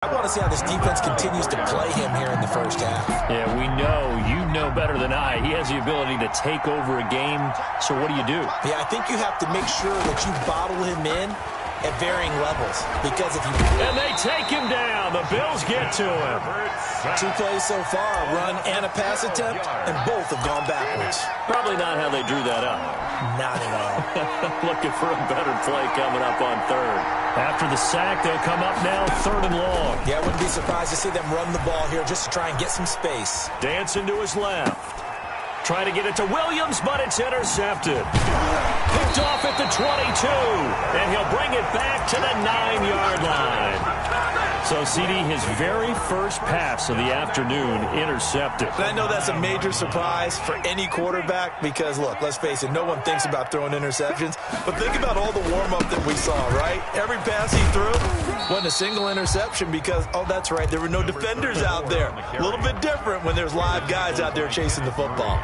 I want to see how this defense continues to play him here in the first half. Yeah, we know. You know better than I. He has the ability to take over a game. So what do you do? Yeah, I think you have to make sure that you bottle him in at varying levels. Because if you... And they take him down. The Bills get to him. 2 plays so far, a run and a pass attempt, and both have gone backwards. Probably not how they drew that up. Not at all. Looking for a better play coming up on third. After the sack, they'll come up now 3rd and long. Yeah, I wouldn't be surprised to see them run the ball here just to try and get some space. Dancing to his left. Trying to get it to Williams, but it's intercepted. Picked off at the 22, and he'll bring it back to the 9-yard line. So, CD, his very first pass of the afternoon intercepted. And I know that's a major surprise for any quarterback because, look, let's face it, no one thinks about throwing interceptions. But think about all the warm-up that we saw, right? Every pass he threw wasn't a single interception because, oh, that's right, there were no defenders out there. A little bit different when there's live guys out there chasing the football.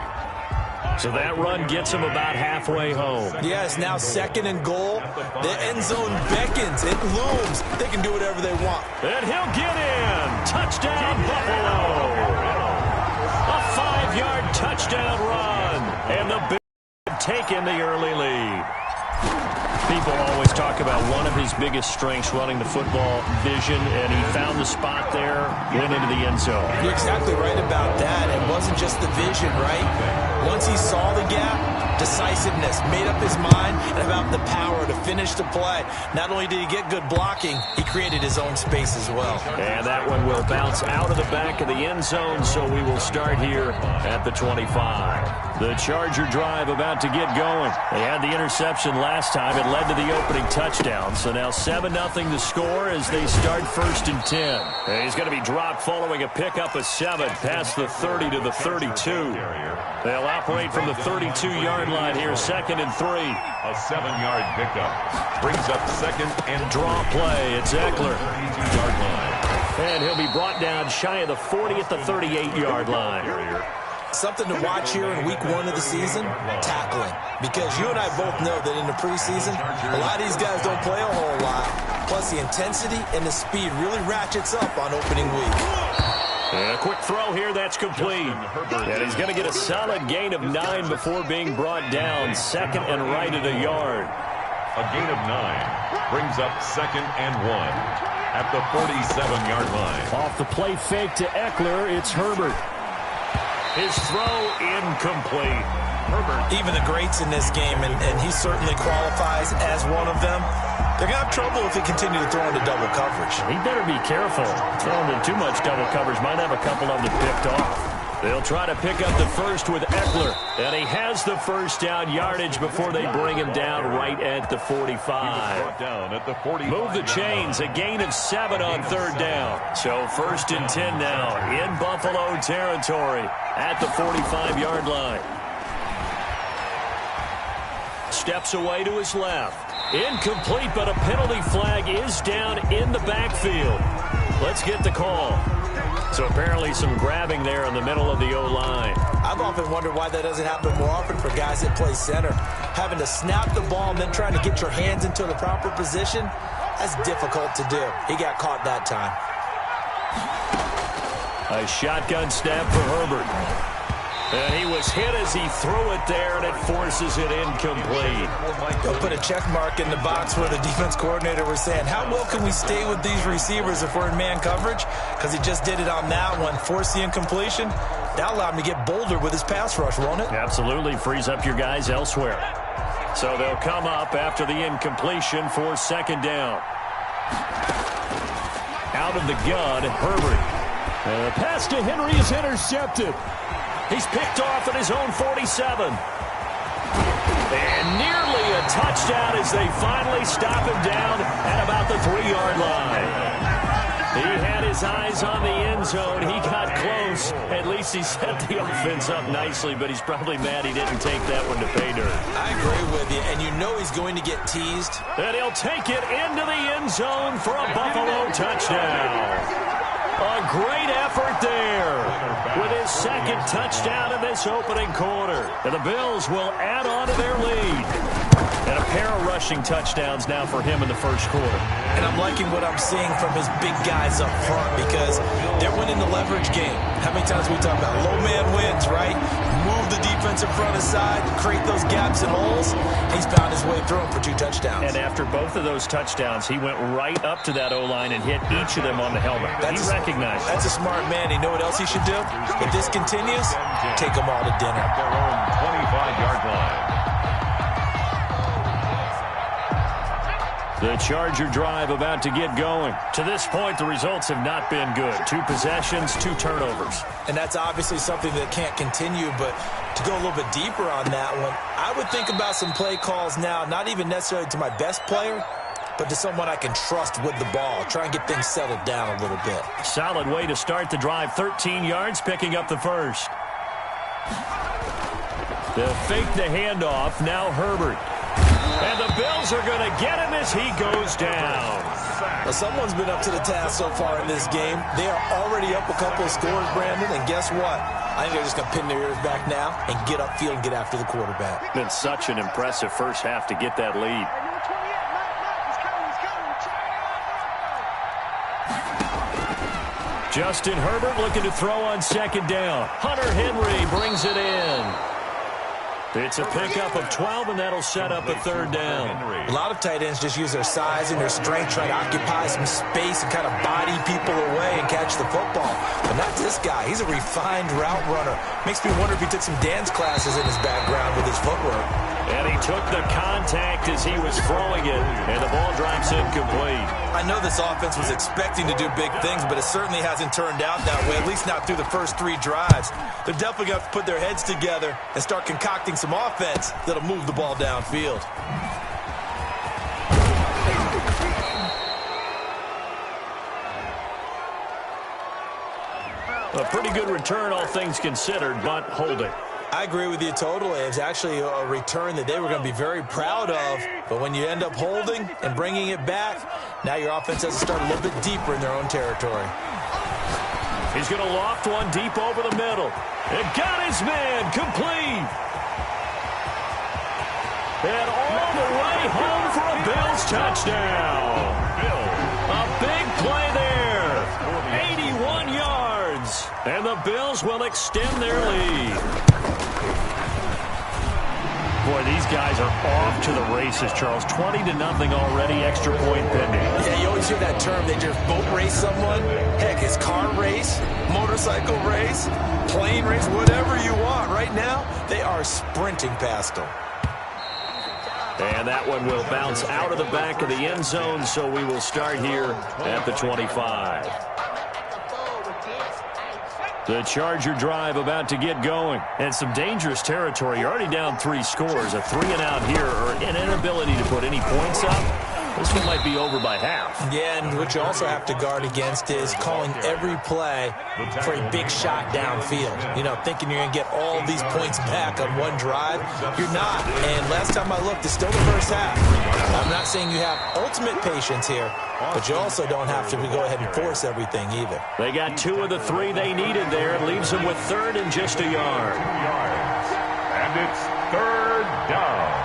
So that run gets him about halfway home. Yeah, it's now 2nd and goal. The end zone beckons. It looms. They can do whatever they want. And he'll get in. Touchdown, Buffalo. A 5-yard touchdown run. And the Bills have taken the early lead. People always talk about one of his biggest strengths running the football, vision, and he found the spot there, went into the end zone. You're exactly right about that. It wasn't just the vision, right? Once he saw the gap, decisiveness, made up his mind, and about the power to finish the play. Not only did he get good blocking, he created his own space as well. And that one will bounce out of the back of the end zone, so we will start here at the 25. The Charger drive about to get going. They had the interception last time. It led to the opening touchdown. So now 7-0 the score as they start 1st and 10. And he's going to be dropped following a pickup of 7 past the 30 to the 32. They'll operate from the 32-yard line here, 2nd and 3. A 7-yard pickup brings up 2nd and draw play. It's Eckler. 32-yard line. And he'll be brought down shy of the 40 at the 38-yard line. Something to watch here in week 1 of the season, tackling. Because you and I both know that in the preseason, a lot of these guys don't play a whole lot. Plus, the intensity and the speed really ratchets up on opening week. And a quick throw here, that's complete. And he's going to get a solid gain of 9 before being brought down. 2nd and right at a yard. A gain of 9 brings up 2nd and 1 at the 47-yard line. Off the play fake to Eckler, it's Herbert. His throw incomplete. Herbert. Even the greats in this game, and he certainly qualifies as one of them, they're going to have trouble if they continue to throw into double coverage. He better be careful. Throwing in too much double coverage might have a couple of them picked off. They'll try to pick up the first with Eckler. And he has the first down yardage before they bring him down right at the 45. Move the chains. A gain of 7 on 3rd down. So 1st and 10 now in Buffalo territory at the 45-yard line. Steps away to his left. Incomplete, but a penalty flag is down in the backfield. Let's get the call. So apparently some grabbing there in the middle of the O-line. I've often wondered why that doesn't happen more often for guys that play center. Having to snap the ball and then trying to get your hands into the proper position, that's difficult to do. He got caught that time. A shotgun snap for Herbert. And he was hit as he threw it there, and it forces it incomplete. They'll put a check mark in the box where the defense coordinator was saying, how well can we stay with these receivers if we're in man coverage? Because he just did it on that one, forced the incompletion. That allowed him to get bolder with his pass rush, won't it? Absolutely, frees up your guys elsewhere. So they'll come up after the incompletion for 2nd down. Out of the gun, Herbert. And the pass to Henry is intercepted. He's picked off at his own 47. And nearly a touchdown as they finally stop him down at about the 3-yard line. He had his eyes on the end zone. He got close. At least he set the offense up nicely, but he's probably mad he didn't take that one to pay dirt. I agree with you, and you know he's going to get teased. And he'll take it into the end zone for a Buffalo touchdown. A great effort there with his 2nd touchdown in this opening quarter. And the Bills will add on to their lead. And a pair of rushing touchdowns now for him in the first quarter. And I'm liking what I'm seeing from his big guys up front because they're winning the leverage game. How many times we talk about low man wins, right? Move the defense in front aside, create those gaps and holes. He's found his way through them for 2 touchdowns. And after both of those touchdowns, he went right up to that O-line and hit each of them on the helmet. He recognized it. That's a smart man. You know what else he should do? If this continues, take them all to dinner. At their own 25-yard line. The Charger drive about to get going. To this point, the results have not been good. 2 possessions, 2 turnovers. And that's obviously something that can't continue, but to go a little bit deeper on that one, I would think about some play calls now, not even necessarily to my best player, but to someone I can trust with the ball. Try and get things settled down a little bit. Solid way to start the drive. 13 yards, picking up the first. They'll fake the handoff. Now Herbert. And the Bills are going to get him as he goes down. Well, someone's been up to the task so far in this game. They are already up a couple of scores, Brandon, and guess what? I think they're just going to pin their ears back now and get upfield and get after the quarterback. Been such an impressive first half to get that lead. Justin Herbert looking to throw on second down. Hunter Henry brings it in. It's a pickup of 12, and that'll set up a third down. A lot of tight ends just use their size and their strength, try to occupy some space and kind of body people away and catch the football. But not this guy. He's a refined route runner. Makes me wonder if he took some dance classes in his background with his footwork. And he took the contact as he was throwing it, and the ball drops incomplete. I know this offense was expecting to do big things, but it certainly hasn't turned out that way, at least not through the first 3 drives. They're definitely going to have to put their heads together and start concocting some offense that'll move the ball downfield. A pretty good return, all things considered, but holding. I agree with you totally. It's actually a return that they were going to be very proud of. But when you end up holding and bringing it back, now your offense has to start a little bit deeper in their own territory. He's going to loft one deep over the middle. It got his man complete. And all the way home for a Bills touchdown. A big play there. 81 yards. And the Bills will extend their lead. Boy, these guys are off to the races, Charles. 20-0 already, extra point pending. Yeah, you always hear that term. They just boat race someone. Heck, it's car race, motorcycle race, plane race, whatever you want. Right now, they are sprinting past them. And that one will bounce out of the back of the end zone, so we will start here at the 25. The Charger drive about to get going. And some dangerous territory. You're already down 3 scores. A 3-and-out here, or an inability to put any points up. This one might be over by half. Yeah, and what you also have to guard against is calling every play for a big shot downfield. You know, thinking you're going to get all these points back on one drive. You're not. And last time I looked, it's still the first half. I'm not saying you have ultimate patience here, but you also don't have to go ahead and force everything either. They got 2 of the 3 they needed there. It leaves them with 3rd and just a yard. And it's 3rd down.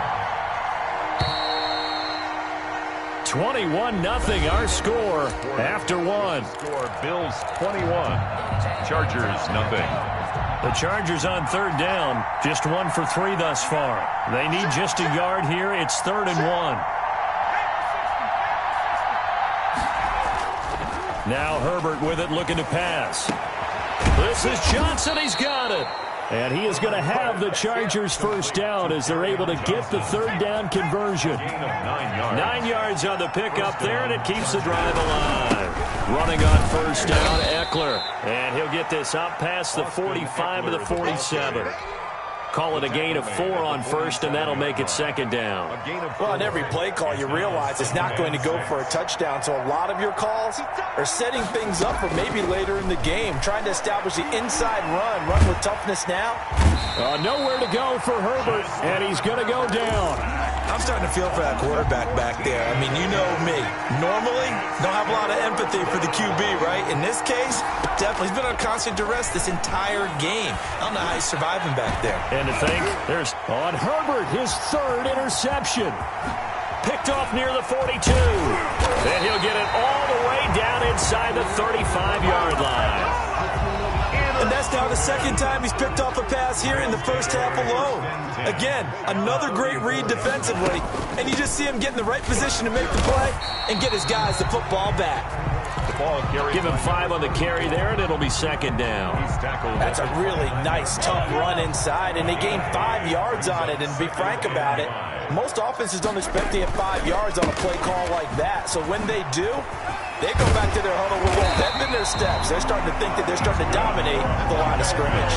21-0 our score after 1. Score Bills 21, Chargers nothing. The Chargers on 3rd down, just 1 for 3 thus far. They need just a yard here. It's 3rd and 1. Now Herbert with it, looking to pass. This is Johnson. He's got it. And he is going to have the Chargers first down as they're able to get the 3rd down conversion. 9 yards on the pickup there, and it keeps the drive alive. Running on first down, Eckler. And he'll get this up past the 45 to the 47. Call it a gain of 4 on first, and that'll make it 2nd down. Well, on every play call, you realize it's not going to go for a touchdown. So a lot of your calls are setting things up for maybe later in the game, trying to establish the inside run with toughness now. Nowhere to go for Herbert, and he's going to go down. I'm starting to feel for that quarterback back there. I mean, you know me. Normally, don't have a lot of empathy for the QB, right? In this case, definitely. He's been on constant duress this entire game. I don't know how he's surviving back there. And to think, there's on Herbert, his third interception. Picked off near the 42. And he'll get it all the way down inside the 35-yard line. And that's now the second time he's picked off a pass here in the first half alone. Again, another great read defensively. And you just see him get in the right position to make the play and get his guys the football back. Give him 5 on the carry there, and it'll be second down. That's a really nice, tough run inside, and they gained 5 yards on it. And to be frank about it, most offenses don't expect to get 5 yards on a play call like that. So when they do, they go back to their huddle with a bend in their steps. They're starting to think that they're starting to dominate the line of scrimmage.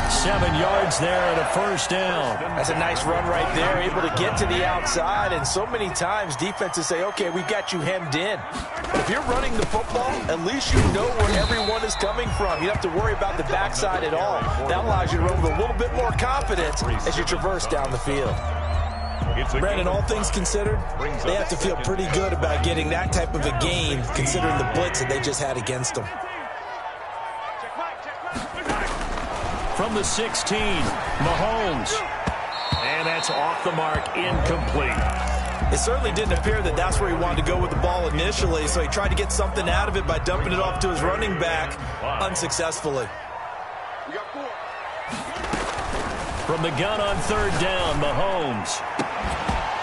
7 yards there and a first down. That's a nice run right there, able to get to the outside. And so many times defenses say, okay, we got you hemmed in. But if you're running the football, at least you know where everyone is coming from. You don't have to worry about the backside at all. That allows you to run with a little bit more confidence as you traverse down the field. Brandon, all things considered, they have to feel pretty good about getting that type of a gain, considering the blitz that they just had against them. From the 16, Mahomes. And that's off the mark, incomplete. It certainly didn't appear that that's where he wanted to go with the ball initially, so he tried to get something out of it by dumping it off to his running back unsuccessfully. From the gun on third down, Mahomes.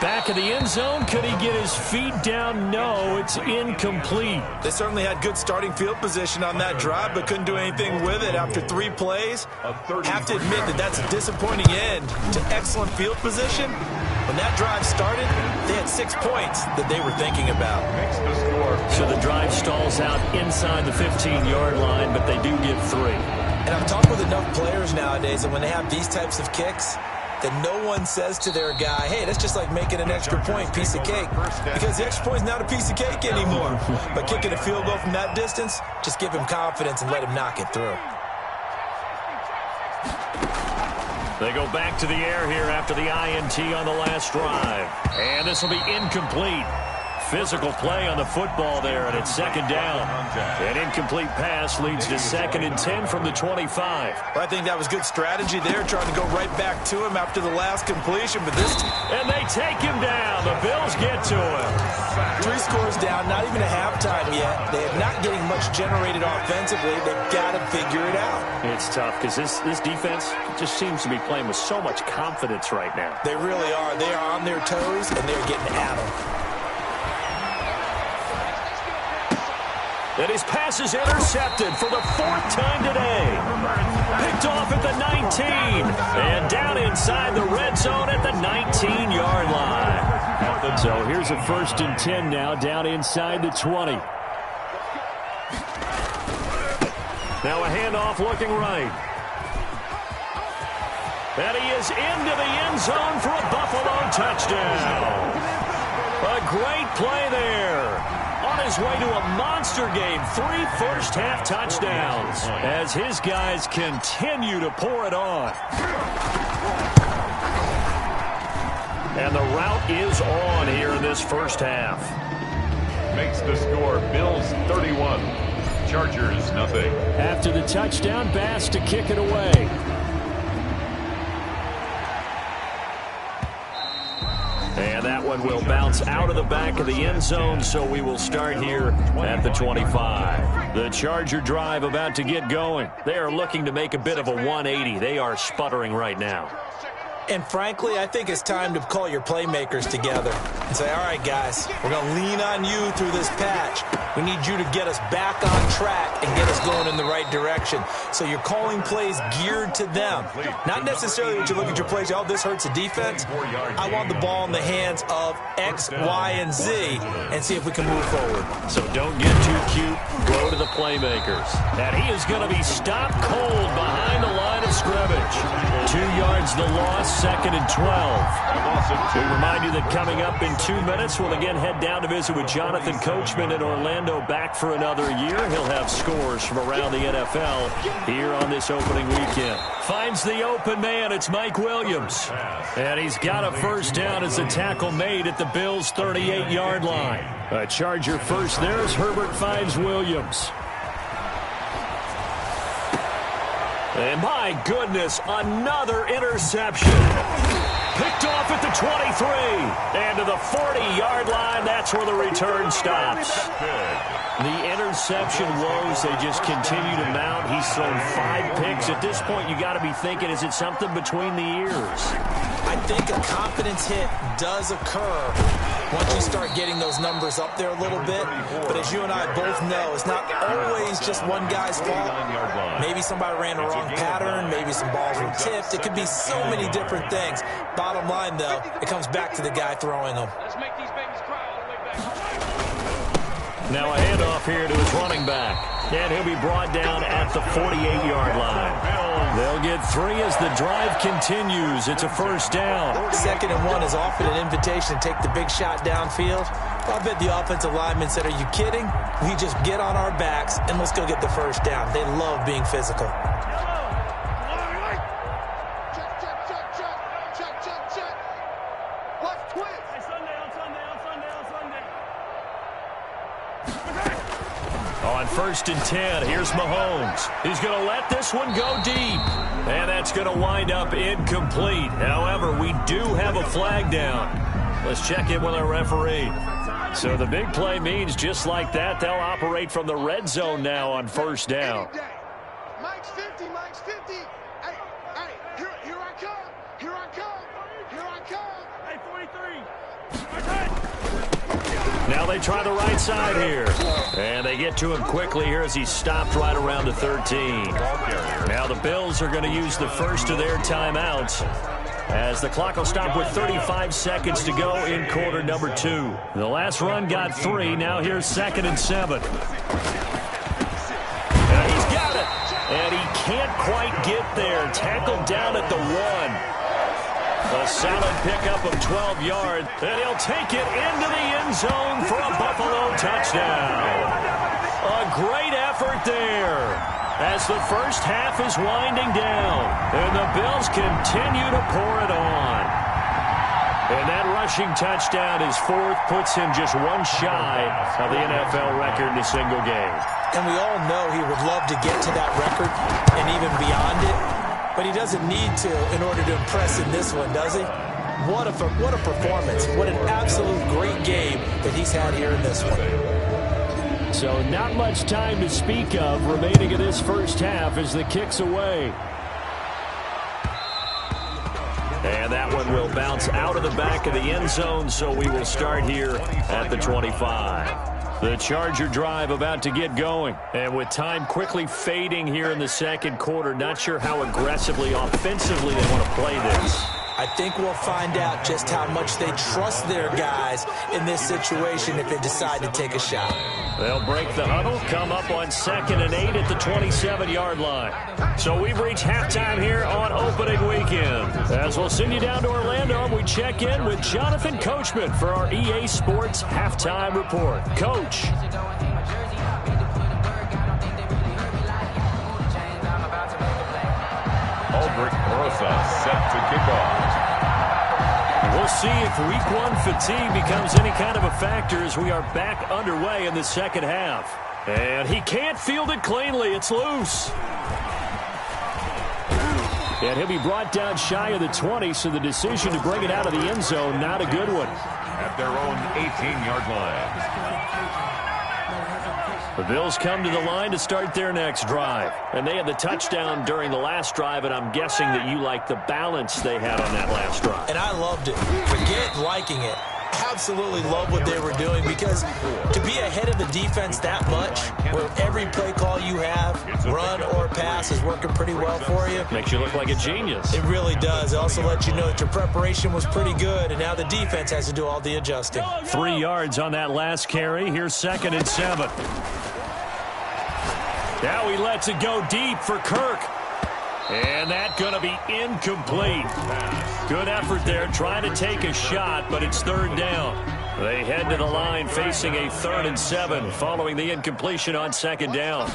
Back of the end zone. Could he get his feet down? No, it's incomplete. They certainly had good starting field position on that drive, but couldn't do anything with it after 3 plays. Have to admit that that's a disappointing end to excellent field position. When that drive started, they had 6 points that they were thinking about. So the drive stalls out inside the 15-yard line, but they do get 3. And I've talked with enough players nowadays that when they have these types of kicks, that no one says to their guy, hey, that's just like making an extra point, piece of cake. Because the extra point is not a piece of cake anymore. But kicking a field goal from that distance, just give him confidence and let him knock it through. They go back to the air here after the INT on the last drive. And this will be incomplete. Physical play on the football there, and it's second down. An incomplete pass leads to 2nd and 10 from the 25. Well, I think that was good strategy there, trying to go right back to him after the last completion. But this and they take him down. The Bills get to him. 3 scores down, not even a halftime yet. They are not getting much generated offensively. They've got to figure it out. It's tough because this defense just seems to be playing with so much confidence right now. They really are. They are on their toes, and they're getting at them. And his pass is intercepted for the 4th time today. Picked off at the 19. And down inside the red zone at the 19-yard line. So here's a 1st and 10 now, down inside the 20. Now a handoff looking right. And he is into the end zone for a Buffalo touchdown. A great play there. On his way to a monster game, 3 first-half touchdowns as his guys continue to pour it on. And the route is on here in this first half. Makes the score Bills 31, Chargers nothing. After the touchdown, Bass to kick it away. And that one will bounce out of the back of the end zone, so we will start here at the 25. The Charger drive about to get going. They are looking to make a bit of a 180. They are sputtering right now. And frankly, I think it's time to call your playmakers together and say, all right, guys, we're going to lean on you through this patch. We need you to get us back on track and get us going in the right direction. So you're calling plays geared to them. Not necessarily when you look at your plays, oh, this hurts the defense. I want the ball in the hands of X, Y, and Z and see if we can move forward. So don't get too cute. Go to the playmakers. And he is going to be stopped cold behind the line of scrimmage. 2 yards the loss, 2nd and 12. We remind you that coming up in 2 minutes, we'll again head down to visit with Jonathan Coachman in Orlando, back for another year. He'll have scores from around the NFL here on this opening weekend. Finds the open man. It's Mike Williams. And he's got a first down as the tackle made at the Bills' 38-yard line. A Charger first there as Herbert finds Williams. And my goodness, another interception. Picked off at the 23. And to the 40-yard line, that's where the return stops. The interception woes, they just continue to mount. He's thrown 5 picks. At this point, you got to be thinking, is it something between the ears? I think a confidence hit does occur once you start getting those numbers up there a little bit. But as you and I both know, it's not always just one guy's fault. Maybe somebody ran the wrong pattern. Maybe some balls were tipped. It could be so many different things. Bottom line, though, it comes back to the guy throwing them. Let's make these babies cry all the way back. Now a handoff here to his running back. And he'll be brought down at the 48-yard line. They'll get 3 as the drive continues. It's a first down. 2nd and 1 is often an invitation to take the big shot downfield. I bet the offensive lineman said, are you kidding? We just get on our backs and let's go get the first down. They love being physical. On 1st and 10, here's Mahomes. He's going to let this one go deep. And that's going to wind up incomplete. However, we do have a flag down. Let's check in with our referee. So the big play means just like that, they'll operate from the red zone now on 1st down. Mike's 50, Mike's 50. Hey, here I come. Here I come. Here I come. Hey, 43. Now they try the right side here. And they get to him quickly here as he's stopped right around the 13. Now the Bills are going to use the first of their timeouts, as the clock will stop with 35 seconds to go in quarter number 2. The last run got 3. Now here's 2nd and 7. And he's got it. And he can't quite get there. Tackled down at the 1. A solid pickup of 12 yards, and he'll take it into the end zone for a Buffalo touchdown. A great effort there as the first half is winding down, and the Bills continue to pour it on. And that rushing touchdown, his 4th, puts him just 1 shy of the NFL record in a single game. And we all know he would love to get to that record and even beyond it. But he doesn't need to in order to impress in this one, does he? What a performance. What an absolute great game that he's had here in this one. So not much time to speak of remaining in this first half as the kick's away. And that one will bounce out of the back of the end zone, so we will start here at the 25. The Charger drive about to get going. And with time quickly fading here in the second quarter, not sure how aggressively, offensively they want to play this. I think we'll find out just how much they trust their guys in this situation if they decide to take a shot. They'll break the huddle, come up on 2nd and 8 at the 27-yard line. So we've reached halftime here on opening weekend. As we'll send you down to Orlando, and we check in with Jonathan Coachman for our EA Sports Halftime Report. Coach. Aldrich Rosa set to kick off. We'll see if week 1 fatigue becomes any kind of a factor as we are back underway in the second half. And he can't field it cleanly. It's loose. And he'll be brought down shy of the 20, so the decision to bring it out of the end zone, not a good one. At their own 18-yard line. The Bills come to the line to start their next drive. And they had the touchdown during the last drive, and I'm guessing that you like the balance they had on that last drive. And I loved it. Forget liking it. Absolutely love what they were doing, because to be ahead of the defense that much, where every play call you have, run or pass, is working pretty well for you. Makes you look like a genius. It really does. It also lets you know that your preparation was pretty good, and now the defense has to do all the adjusting. 3 yards on that last carry. Here's 2nd and 7. Now he lets it go deep for Kirk. And that's going to be incomplete. Good effort there trying to take a shot, but it's 3rd down. They head to the line facing a 3rd and 7 following the incompletion on 2nd down.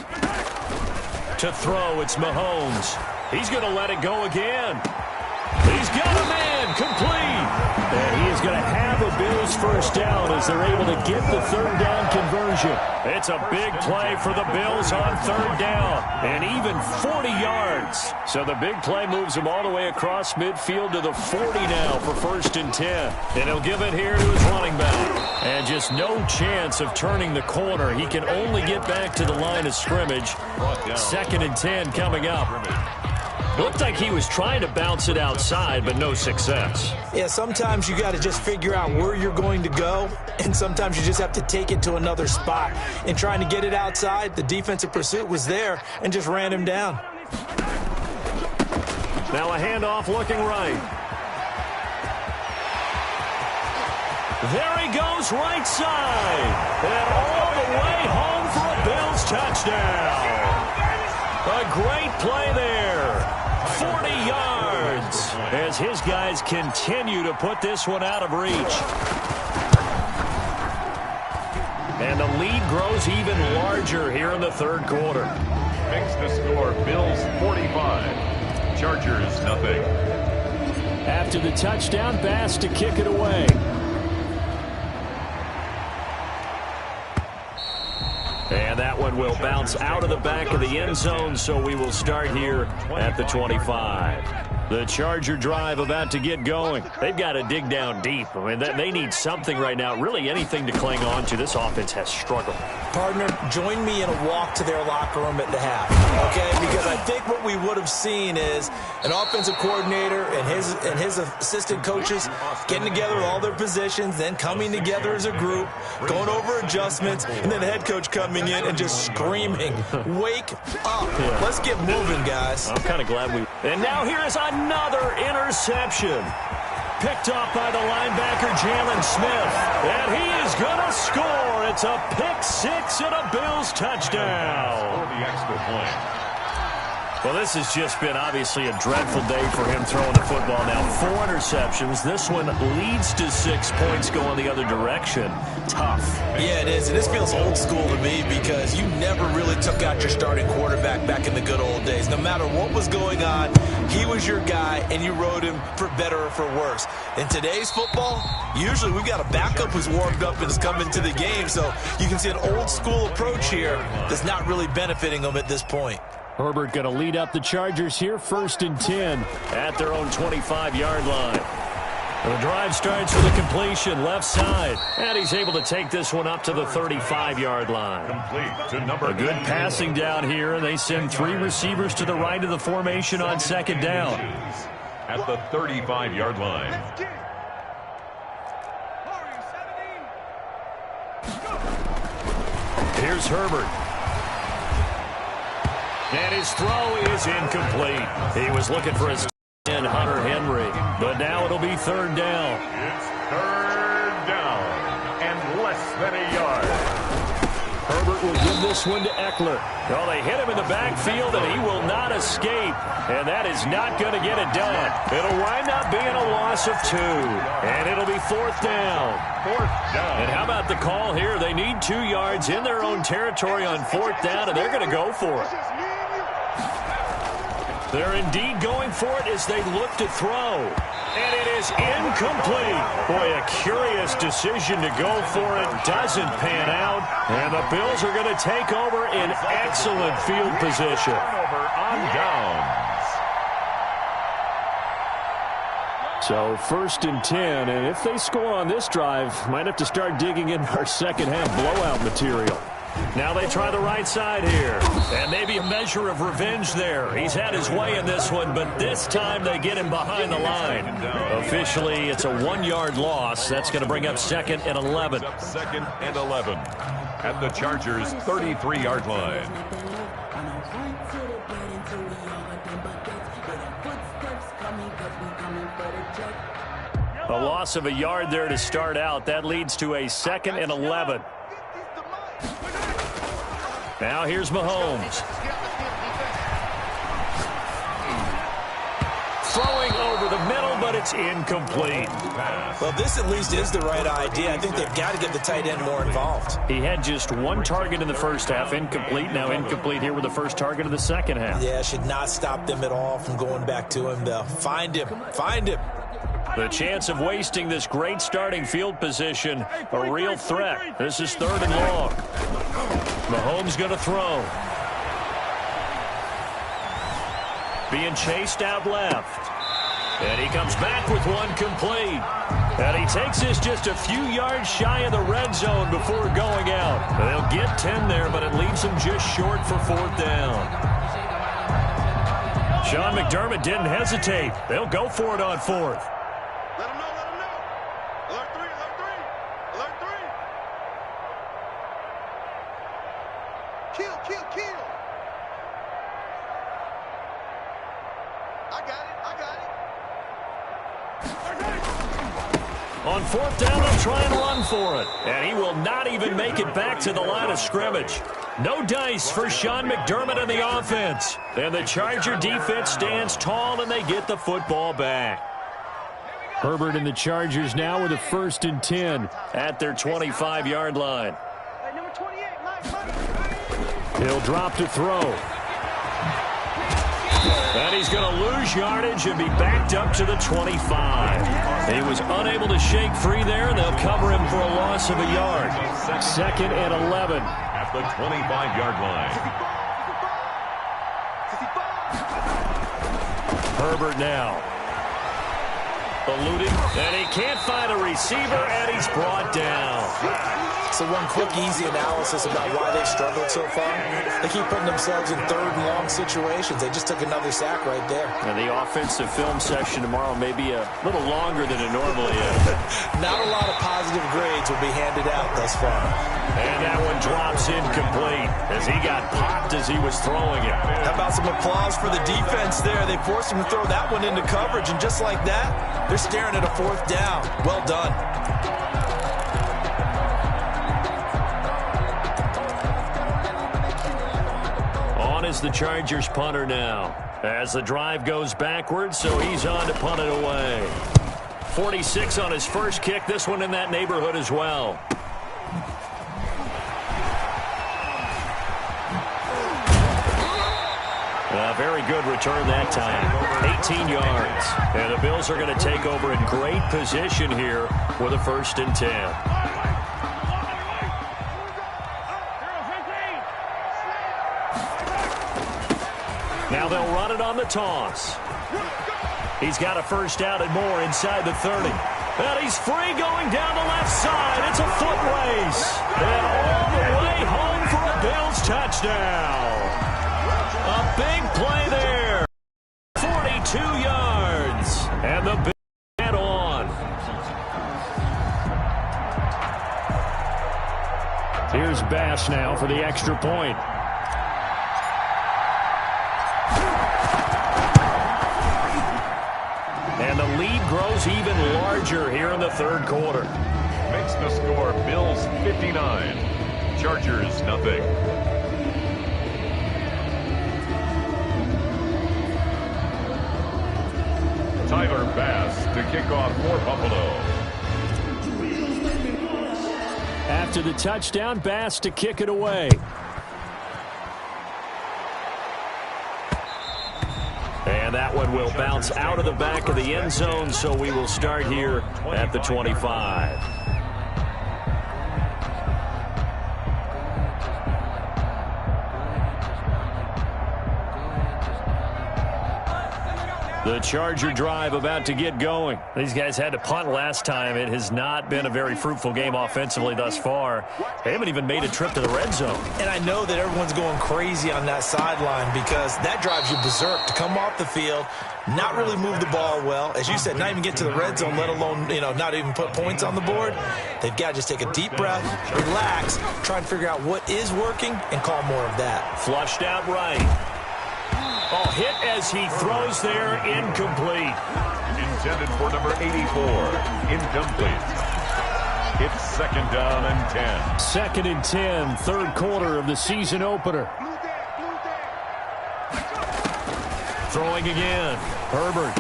To throw, it's Mahomes. He's going to let it go again. He's got a man, complete. And he is going to have a Bills first down as they're able to get the 3rd down conversion. It's a big play for the Bills on 3rd down, and even 40 yards. So the big play moves him all the way across midfield to the 40 now for 1st and 10. And he'll give it here to his running back. And just no chance of turning the corner. He can only get back to the line of scrimmage. 2nd and 10 coming up. Looked like he was trying to bounce it outside, but no success. Yeah, sometimes you got to just figure out where you're going to go, and sometimes you just have to take it to another spot. In trying to get it outside, the defensive pursuit was there and just ran him down. Now a handoff looking right. There he goes, right side. And all the way home for a Bills touchdown. A great play there. 40 yards as his guys continue to put this one out of reach. And the lead grows even larger here in the 3rd quarter. Makes the score Bills 45, Chargers nothing. After the touchdown, Bass to kick it away. And that one will bounce out of the back of the end zone, so we will start here at the 25. The Charger drive about to get going. They've got to dig down deep. I mean, they need something right now, really anything to cling on to. This offense has struggled. Partner, join me in a walk to their locker room at the half, okay? Because I think what we would have seen is an offensive coordinator and his assistant coaches getting together with all their positions, then coming together as a group, going over adjustments, and then the head coach coming in and just screaming, wake up. Yeah. Let's get moving, guys. I'm kind of glad we... And now here is another interception. Picked off by the linebacker, Jalen Smith. And he is going to score. It's a pick six and a Bills touchdown. For the extra point. Well, this has just been obviously a dreadful day for him throwing the football. Now 4 interceptions. This one leads to 6 points going the other direction. Tough. Yeah, it is. And this feels old school to me because you never really took out your starting quarterback back in the good old days. No matter what was going on, he was your guy, and you rode him for better or for worse. In today's football, usually we've got a backup who's warmed up and has come into the game. So you can see an old school approach here that's not really benefiting them at this point. Herbert going to lead up the Chargers here, 1st and 10 at their own 25-yard line. The drive starts with a completion left side, and he's able to take this one up to the 35-yard line. Complete to number a good passing down here, and they send 3 receivers to the right of the formation on 2nd down. At the 35-yard line. Here's Herbert. And his throw is incomplete. He was looking for his and Hunter Henry, but now it'll be 3rd down. It's 3rd down and less than a yard. Herbert will give this one to Eckler. Well, they hit him in the backfield, and he will not escape. And that is not going to get it done. It'll wind up being a loss of 2. And it'll be 4th down. 4th down. And how about the call here? They need 2 yards in their own territory on 4th down, and they're going to go for it. They're indeed going for it as they look to throw. And it is incomplete. Boy, a curious decision to go for it. Doesn't pan out. And the Bills are going to take over in excellent field position. Turnover on downs. So 1st and 10. And if they score on this drive, might have to start digging in our second half blowout material. Now they try the right side here. And maybe a measure of revenge there. He's had his way in this one, but this time they get him behind the line. Officially, it's a 1-yard loss. That's going to bring up 2nd and 11. 2nd and 11 at the Chargers' 33-yard line. A loss of a yard there to start out. That leads to a 2nd and 11. Now here's Mahomes. Throwing over the middle, but it's is incomplete. Well, this at least is the right idea. I think they've got to get the tight end more involved. He had just one target in the first half, incomplete. Now incomplete here with the first target of the second half. Yeah, should not stop them at all from going back to him, though. Find him. Find him. The chance of wasting this great starting field position, a real threat. This is 3rd and long. Mahomes going to throw. Being chased out left. And he comes back with one complete. And he takes this just a few yards shy of the red zone before going out. They'll get 10 there, but it leaves them just short for 4th down. Sean McDermott didn't hesitate. They'll go for it on 4th. Let him know, let him know. Alert 3, alert 3. Alert 3. Kill, kill, kill. I got it, I got it. On 4th down, they'll try and run for it. And he will not even make it back to the line of scrimmage. No dice for Sean McDermott and the offense. And the Charger defense stands tall, and they get the football back. Herbert and the Chargers now with a 1st and 10 at their 25-yard line. Hey, number 28, Mike. He'll drop to throw. And he's going to lose yardage and be backed up to the 25. He was unable to shake free there, and they'll cover him for a loss of a yard. 2nd and 11. At the 25-yard line. Herbert now. Eluding, and he can't find a receiver, and he's brought down. So one quick, easy analysis about why they struggled so far. They keep putting themselves in 3rd and long situations. They just took another sack right there. And the offensive film session tomorrow may be a little longer than it normally is. Not a lot of positive grades will be handed out thus far. And that one drops incomplete as he got popped as he was throwing it. How about some applause for the defense there? They forced him to throw that one into coverage, and just like that, they're staring at a 4th down. Well done. On is the Chargers punter now. As the drive goes backwards, so he's on to punt it away. 46 on his first kick. This one in that neighborhood as well. A very good return that time. 18 yards. And the Bills are going to take over in great position here with a 1st and 10. Now they'll run it on the toss. He's got a 1st down and more inside the 30. And he's free going down the left side. It's a foot race. And all the way home for a Bills touchdown. A big play there. 42 yards. And the Bills head on. Here's Bass now for the extra point. And the lead grows even larger here in the 3rd quarter. Makes the score Bills 59. Chargers nothing. Tyler Bass to kick off for Buffalo. After the touchdown, Bass to kick it away. And that one will bounce out of the back of the end zone, so we will start here at the 25. The Charger drive about to get going. These guys had to punt last time. It has not been a very fruitful game offensively thus far. They haven't even made a trip to the red zone. And I know that everyone's going crazy on that sideline because that drives you berserk to come off the field, not really move the ball well. As you said, not even get to the red zone, let alone, not even put points on the board. They've got to just take a deep breath, relax, try and figure out what is working, and call more of that. Flushed out right. Oh, hit as he throws there, incomplete. Intended for number 84, incomplete. It's 2nd down and 10. 2nd and 10, 3rd quarter of the season opener. Throwing again, Herbert.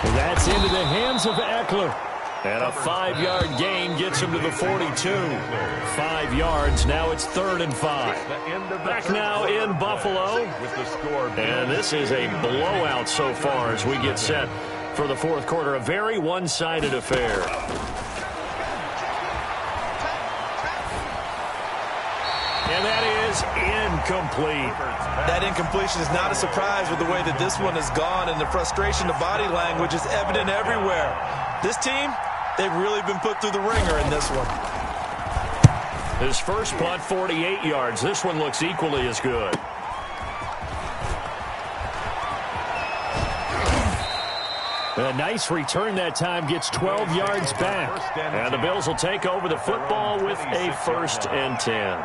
That's into the hands of Eckler. And a 5-yard gain gets him to the 42. 5 yards. Now it's 3rd and 5. Back now in Buffalo. And this is a blowout so far as we get set for the fourth quarter. A very one-sided affair. And that is incomplete. That incompletion is not a surprise with the way that this one has gone, and the frustration, the body language is evident everywhere. This team, they've really been put through the ringer in this one. His first punt, 48 yards. This one looks equally as good. A nice return that time, gets 12 yards back. And the Bills will take over the football with a 1st and 10.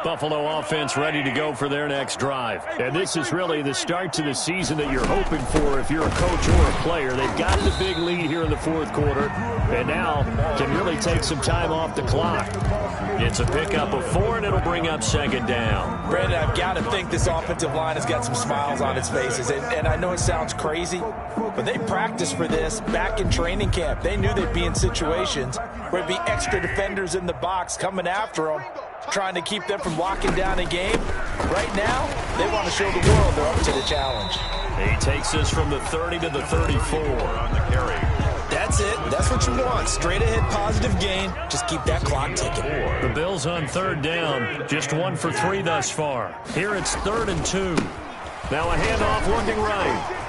Buffalo offense ready to go for their next drive. And this is really the start to the season that you're hoping for if you're a coach or a player. They've got the big lead here in the fourth quarter, and now can really take some time off the clock. It's a pickup of 4, and it'll bring up 2nd down. Brandon, I've got to think this offensive line has got some smiles on its faces. And I know it sounds crazy, but they practiced for this back in training camp. They knew they'd be in situations where there'd be extra defenders in the box coming after them, trying to keep them from locking down a game. Right now, they want to show the world they're up to the challenge. He takes this from the 30 to the 34 on the carry. That's it. That's what you want. Straight ahead positive gain. Just keep that clock ticking. The Bills on 3rd down. Just 1 for 3 thus far. Here it's 3rd and 2. Now a handoff looking right.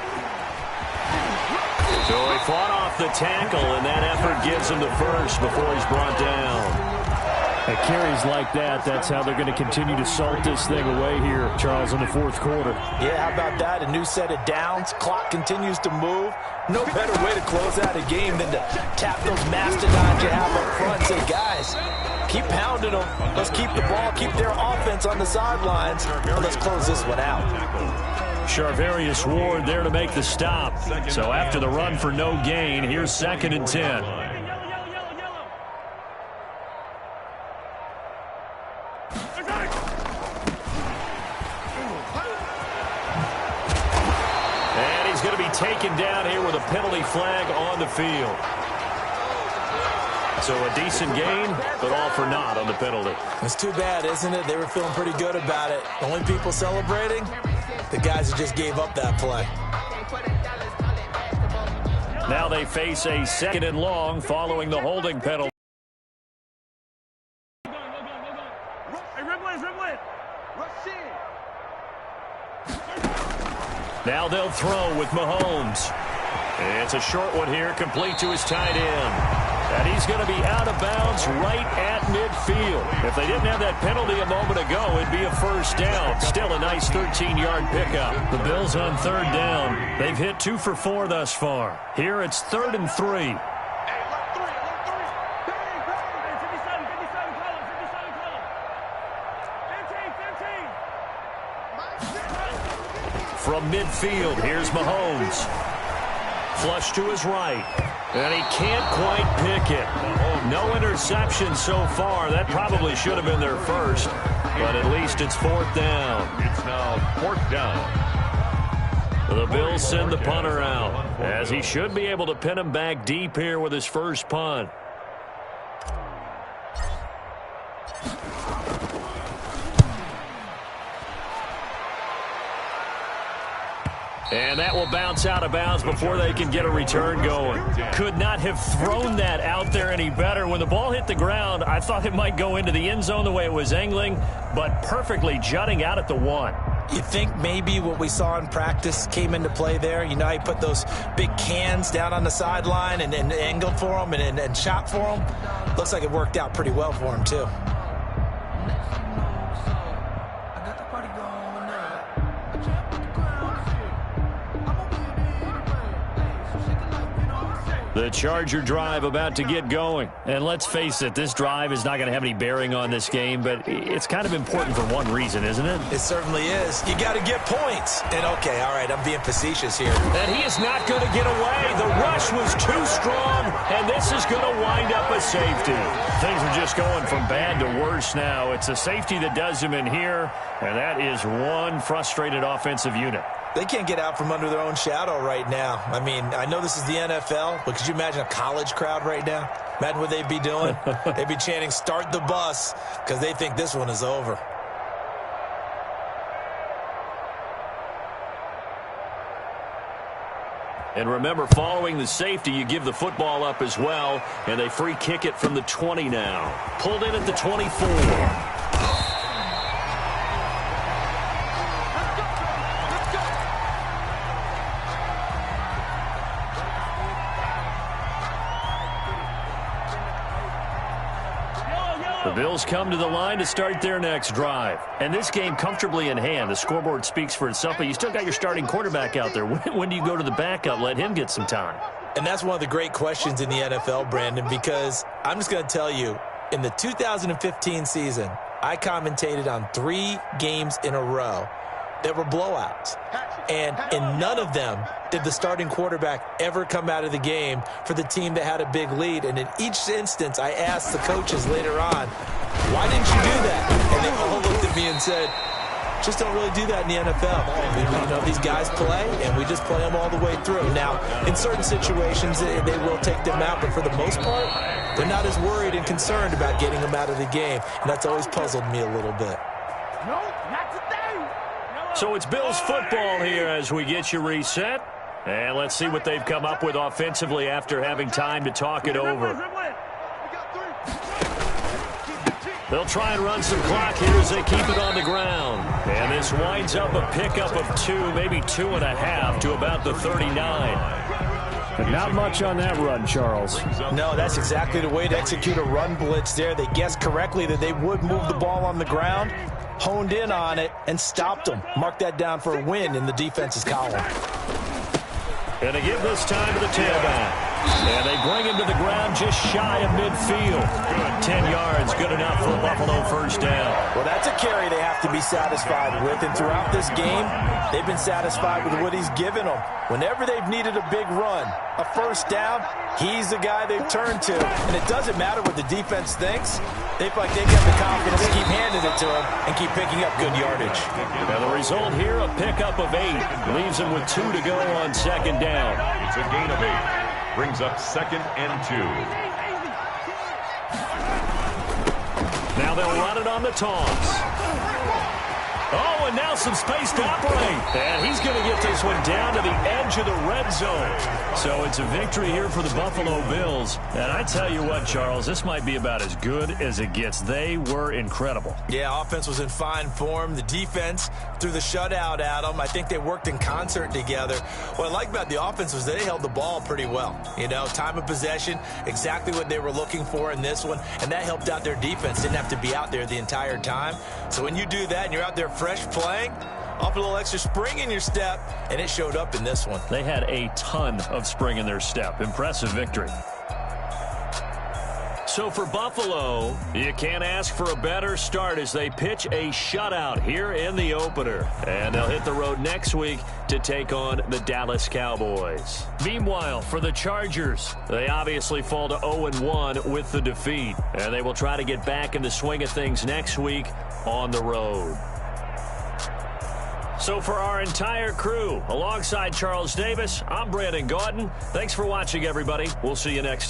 So he fought off the tackle, and that effort gives him the first before he's brought down. At carries like that, that's how they're going to continue to salt this thing away here, Charles, in the fourth quarter. Yeah, how about that? A new set of downs. Clock continues to move. No better way to close out a game than to tap those mastodons you have up front and say, guys, keep pounding them. Let's keep the ball, keep their offense on the sidelines, and let's close this one out. Charvarius Ward there to make the stop. So after the run for no gain, here's 2nd and 10. And he's going to be taken down here with a penalty flag on the field. So a decent gain, but all for naught on the penalty. It's too bad, isn't it? They were feeling pretty good about it. The only people celebrating, the guys who just gave up that play. Now they face a 2nd and long following the holding penalty. Now they'll throw with Mahomes. It's a short one here, complete to his tight end. And he's going to be out of bounds right at midfield. If they didn't have that penalty a moment ago, it'd be a 1st down. Still a nice 13-yard pickup. The Bills on 3rd down. They've hit 2 for 4 thus far. Here it's 3rd and 3. From midfield, here's Mahomes. Flush to his right. And he can't quite pick it. No interception so far. That probably should have been their first. But at least it's 4th down. It's now 4th down. The Bills send the punter out, as he should be able to pin him back deep here with his first punt. And that will bounce out of bounds before they can get a return going. Could not have thrown that out there any better. When the ball hit the ground, I thought it might go into the end zone the way it was angling, but perfectly jutting out at the 1. You think maybe what we saw in practice came into play there? You know, he put those big cans down on the sideline and angled for them and shot for them. Looks like it worked out pretty well for him, too. The Charger drive about to get going. And let's face it, this drive is not going to have any bearing on this game, but it's kind of important for one reason, isn't it? It certainly is. You got to get points. And okay, all right, I'm being facetious here. And he is not going to get away. The rush was too strong, and this is going to wind up a safety. Things are just going from bad to worse now. It's a safety that does him in here, and that is one frustrated offensive unit. They can't get out from under their own shadow right now. I mean, I know this is the NFL, but could you imagine a college crowd right now? Imagine what they'd be doing. They'd be chanting, "Start the bus," because they think this one is over. And remember, following the safety, you give the football up as well, and they free kick it from the 20 now. Pulled in at the 24. The Bills come to the line to start their next drive. And this game comfortably in hand. The scoreboard speaks for itself, but you still got your starting quarterback out there. When do you go to the backup? Let him get some time. And that's one of the great questions in the NFL, Brandon, because I'm just going to tell you, in the 2015 season, I commentated on 3 games in a row that were blowouts. And in none of them did the starting quarterback ever come out of the game for the team that had a big lead. And in each instance, I asked the coaches later on, why didn't you do that? And they all looked at me and said, just don't really do that in the NFL. You know, these guys play, and we just play them all the way through. Now, in certain situations, they will take them out, but for the most part, they're not as worried and concerned about getting them out of the game. And that's always puzzled me a little bit. No, not today. So it's Bills football here as we get you reset. And let's see what they've come up with offensively after having time to talk it over. They'll try and run some clock here as they keep it on the ground. And this winds up a pickup of 2, maybe 2.5 to about the 39. But not much on that run, Charles. No, that's exactly the way to execute a run blitz there. They guessed correctly that they would move the ball on the ground, honed in on it, and stopped them. Mark that down for a win in the defense's column. And they give this time to the tailback. And they bring him to the ground just shy of midfield. Good, 10 yards, good enough for a Buffalo first down. Well, that's a carry they have to be satisfied with. And throughout this game, they've been satisfied with what he's given them. Whenever they've needed a big run, a first down, he's the guy they've turned to. And it doesn't matter what the defense thinks. They feel like they've got the confidence to keep handing it to him and keep picking up good yardage. Now the result here, a pickup of 8. Leaves them with 2 to go on second down. It's a gain of 8. Brings up 2nd and 2. Now they'll run it on the toss. Oh, and now some space to operate. And he's going to get this one down to the edge of the red zone. So it's a victory here for the Buffalo Bills. And I tell you what, Charles, this might be about as good as it gets. They were incredible. Yeah, offense was in fine form. The defense threw the shutout at them. I think they worked in concert together. What I like about the offense was they held the ball pretty well. You know, time of possession, exactly what they were looking for in this one. And that helped out their defense. Didn't have to be out there the entire time. So when you do that and you're out there fresh playing, off a little extra spring in your step, and it showed up in this one. They had a ton of spring in their step. Impressive victory. So for Buffalo, you can't ask for a better start as they pitch a shutout here in the opener. And they'll hit the road next week to take on the Dallas Cowboys. Meanwhile, for the Chargers, they obviously fall to 0-1 with the defeat. And they will try to get back in the swing of things next week on the road. So for our entire crew, alongside Charles Davis, I'm Brandon Gaudin. Thanks for watching, everybody. We'll see you next time.